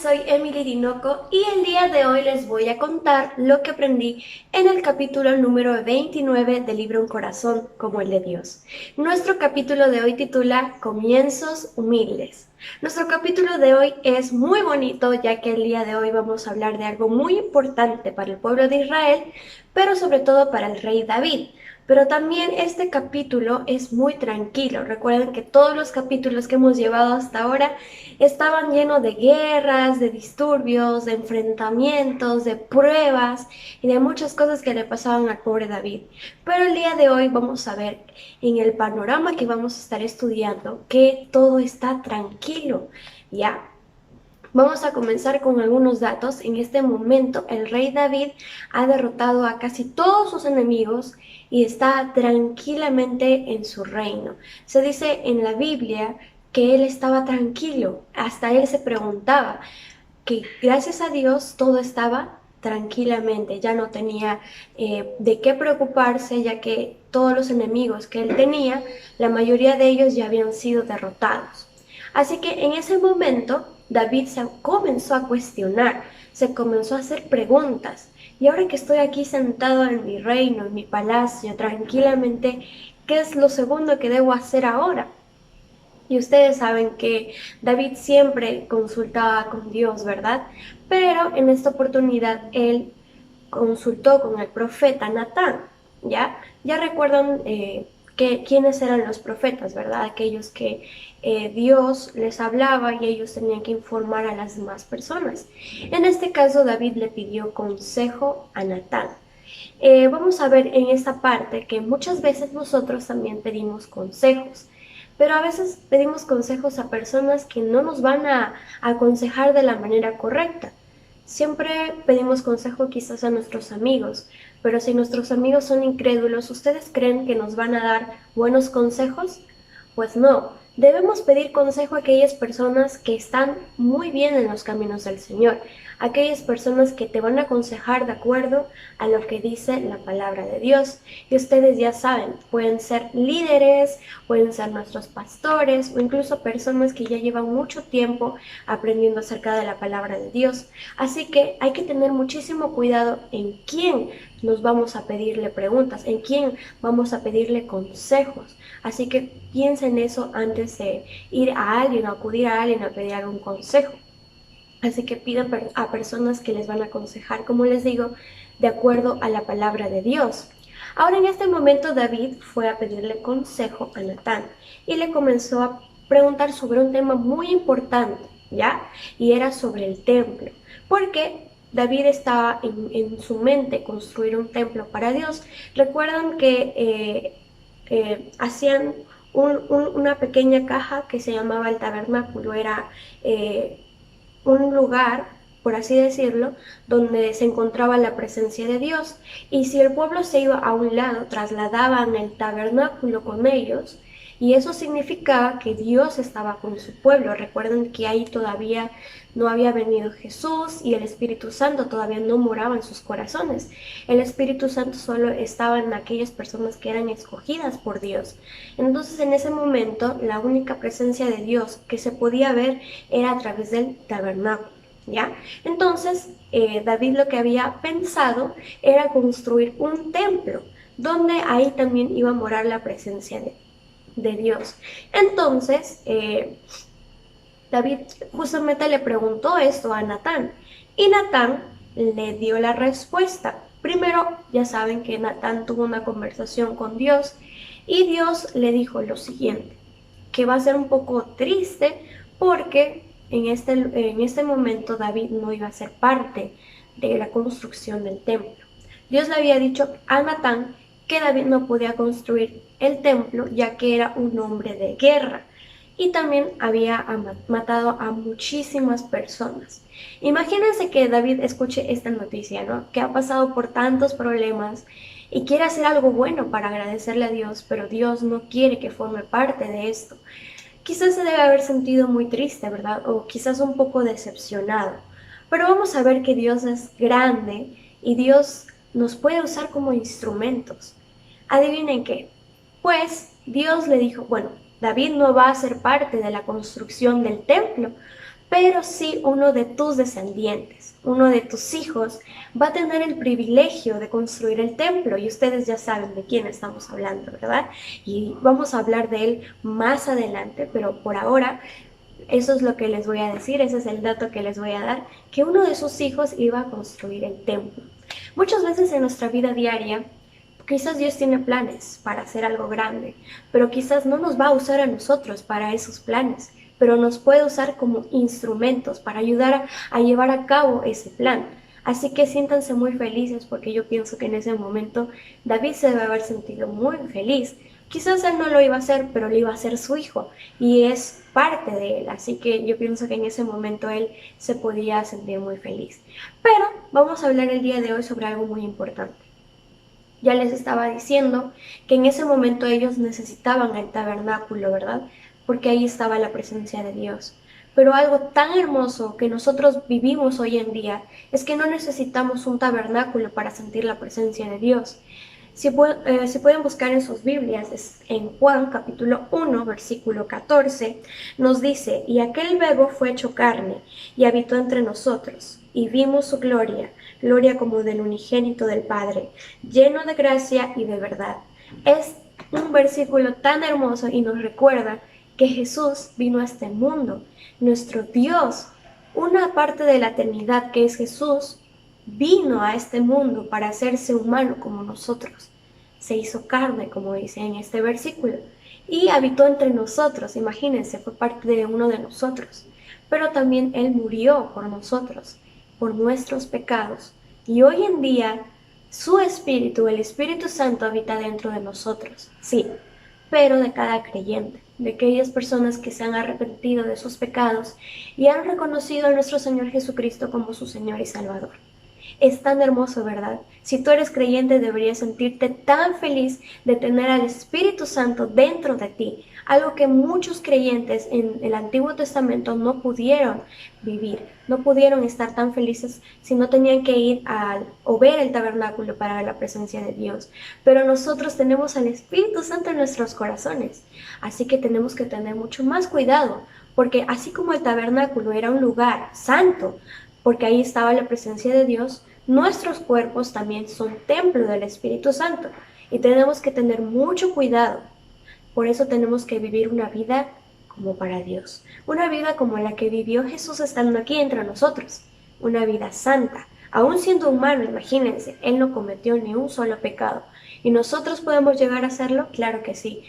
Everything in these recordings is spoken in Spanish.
soy Emily Dinoco y el día de hoy les voy a contar lo que aprendí en el capítulo número 29 del libro Un corazón como el de Dios. Nuestro capítulo de hoy titula Comienzos humildes. Nuestro capítulo de hoy es muy bonito ya que el día de hoy vamos a hablar de algo muy importante para el pueblo de Israel, pero sobre todo para el rey David. Pero también este capítulo es muy tranquilo. Recuerden que todos los capítulos que hemos llevado hasta ahora estaban llenos de guerras, de disturbios, de enfrentamientos, de pruebas y de muchas cosas que le pasaban al pobre David. Pero el día de hoy vamos a ver en el panorama que vamos a estar estudiando que todo está tranquilo, ¿ya? Vamos a comenzar con algunos datos. En este momento el rey David ha derrotado a casi todos sus enemigos y está tranquilamente en su reino. Se dice en la Biblia que él estaba tranquilo, hasta él se preguntaba que gracias a Dios todo estaba tranquilamente, ya no tenía de qué preocuparse, ya que todos los enemigos que él tenía, la mayoría de ellos ya habían sido derrotados. Así que en ese momento David se comenzó a cuestionar, se comenzó a hacer preguntas. Y ahora que estoy aquí sentado en mi reino, en mi palacio, tranquilamente, ¿qué es lo segundo que debo hacer ahora? Y ustedes saben que David siempre consultaba con Dios, ¿verdad? Pero en esta oportunidad él consultó con el profeta Natán, ¿ya? Ya recuerdan quiénes eran los profetas, ¿verdad? Aquellos que Dios les hablaba y ellos tenían que informar a las demás personas. En este caso David le pidió consejo a Natán. Vamos a ver en esta parte que muchas veces nosotros también pedimos consejos, pero a veces pedimos consejos a personas que no nos van a aconsejar de la manera correcta. Siempre pedimos consejo quizás a nuestros amigos, pero si nuestros amigos son incrédulos, ¿ustedes creen que nos van a dar buenos consejos? Pues no, debemos pedir consejo a aquellas personas que están muy bien en los caminos del Señor, aquellas personas que te van a aconsejar de acuerdo a lo que dice la palabra de Dios. Y ustedes ya saben, pueden ser líderes, pueden ser nuestros pastores o incluso personas que ya llevan mucho tiempo aprendiendo acerca de la palabra de Dios. Así que hay que tener muchísimo cuidado en quién nos vamos a pedirle preguntas, en quién vamos a pedirle consejos. Así que piensa en eso antes de ir a alguien o acudir a alguien a pedir algún consejo. Así que pidan a personas que les van a aconsejar, como les digo, de acuerdo a la palabra de Dios. Ahora en este momento David fue a pedirle consejo a Natán y le comenzó a preguntar sobre un tema muy importante, ¿ya? Y era sobre el templo, porque David estaba en su mente construir un templo para Dios. Recuerdan que hacían una pequeña caja que se llamaba el tabernáculo, era un lugar, por así decirlo, donde se encontraba la presencia de Dios. Y si el pueblo se iba a un lado, trasladaban el tabernáculo con ellos, y eso significaba que Dios estaba con su pueblo. Recuerden que ahí todavía no había venido Jesús y el Espíritu Santo todavía no moraba en sus corazones. El Espíritu Santo solo estaba en aquellas personas que eran escogidas por Dios. Entonces en ese momento la única presencia de Dios que se podía ver era a través del tabernáculo, ¿ya? Entonces David lo que había pensado era construir un templo donde ahí también iba a morar la presencia de Dios. Entonces David justamente le preguntó esto a Natán y Natán le dio la respuesta. Primero, ya saben que Natán tuvo una conversación con Dios y Dios le dijo lo siguiente, que va a ser un poco triste porque en este momento David no iba a ser parte de la construcción del templo. Dios le había dicho a Natán que David no podía construir el templo ya que era un hombre de guerra y también había matado a muchísimas personas. Imagínense que David escuche esta noticia, ¿no? Que ha pasado por tantos problemas y quiere hacer algo bueno para agradecerle a Dios, pero Dios no quiere que forme parte de esto. Quizás se debe haber sentido muy triste, ¿verdad? O quizás un poco decepcionado. Pero vamos a ver que Dios es grande y Dios nos puede usar como instrumentos. ¿Adivinen qué? Pues Dios le dijo, bueno, David no va a ser parte de la construcción del templo, pero sí uno de tus descendientes, uno de tus hijos, va a tener el privilegio de construir el templo. Y ustedes ya saben de quién estamos hablando, ¿verdad? Y vamos a hablar de él más adelante, pero por ahora eso es lo que les voy a decir, ese es el dato que les voy a dar, que uno de sus hijos iba a construir el templo. Muchas veces en nuestra vida diaria, quizás Dios tiene planes para hacer algo grande, pero quizás no nos va a usar a nosotros para esos planes, pero nos puede usar como instrumentos para ayudar a llevar a cabo ese plan. Así que siéntanse muy felices porque yo pienso que en ese momento David se debe haber sentido muy feliz. Quizás él no lo iba a hacer, pero lo iba a hacer su hijo y es parte de él. Así que yo pienso que en ese momento él se podía sentir muy feliz. Pero vamos a hablar el día de hoy sobre algo muy importante. Ya les estaba diciendo que en ese momento ellos necesitaban el tabernáculo, ¿verdad? Porque ahí estaba la presencia de Dios. Pero algo tan hermoso que nosotros vivimos hoy en día es que no necesitamos un tabernáculo para sentir la presencia de Dios. Si pueden buscar en sus Biblias, en Juan capítulo 1, versículo 14, nos dice, y aquel verbo fue hecho carne y habitó entre nosotros, y vimos su gloria, gloria como del unigénito del Padre, lleno de gracia y de verdad. Es un versículo tan hermoso y nos recuerda que Jesús vino a este mundo, nuestro Dios, una parte de la eternidad que es Jesús, vino a este mundo para hacerse humano como nosotros. Se hizo carne, como dice en este versículo, y habitó entre nosotros. Imagínense, fue parte de uno de nosotros. Pero también Él murió por nosotros, por nuestros pecados. Y hoy en día, su Espíritu, el Espíritu Santo, habita dentro de nosotros. Sí, pero de cada creyente, de aquellas personas que se han arrepentido de sus pecados y han reconocido a nuestro Señor Jesucristo como su Señor y Salvador. Es tan hermoso, ¿verdad? Si tú eres creyente, deberías sentirte tan feliz de tener al Espíritu Santo dentro de ti, algo que muchos creyentes en el Antiguo Testamento no pudieron vivir, no pudieron estar tan felices si no tenían que ir o ver el tabernáculo para ver la presencia de Dios. Pero nosotros tenemos al Espíritu Santo en nuestros corazones, así que tenemos que tener mucho más cuidado, porque así como el tabernáculo era un lugar santo, porque ahí estaba la presencia de Dios, nuestros cuerpos también son templo del Espíritu Santo y tenemos que tener mucho cuidado. Por eso tenemos que vivir una vida como para Dios, una vida como la que vivió Jesús estando aquí entre nosotros, una vida santa. Aún siendo humano, imagínense, Él no cometió ni un solo pecado. ¿Y nosotros podemos llegar a hacerlo? Claro que sí,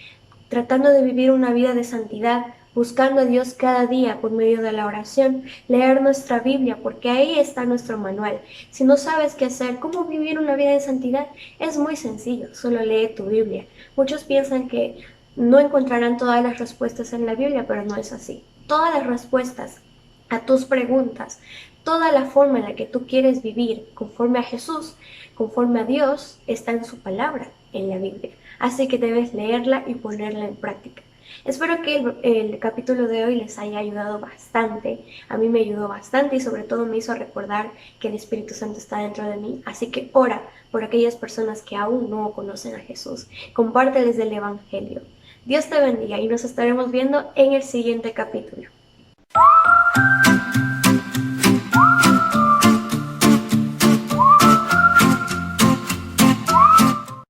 tratando de vivir una vida de santidad, buscando a Dios cada día por medio de la oración, leer nuestra Biblia, porque ahí está nuestro manual. Si no sabes qué hacer, cómo vivir una vida de santidad, es muy sencillo, solo lee tu Biblia. Muchos piensan que no encontrarán todas las respuestas en la Biblia, pero no es así. Todas las respuestas a tus preguntas, toda la forma en la que tú quieres vivir conforme a Jesús, conforme a Dios, está en su palabra, en la Biblia. Así que debes leerla y ponerla en práctica. Espero que el capítulo de hoy les haya ayudado bastante. A mí me ayudó bastante y sobre todo me hizo recordar que el Espíritu Santo está dentro de mí. Así que ora por aquellas personas que aún no conocen a Jesús. Compárteles del Evangelio. Dios te bendiga y nos estaremos viendo en el siguiente capítulo.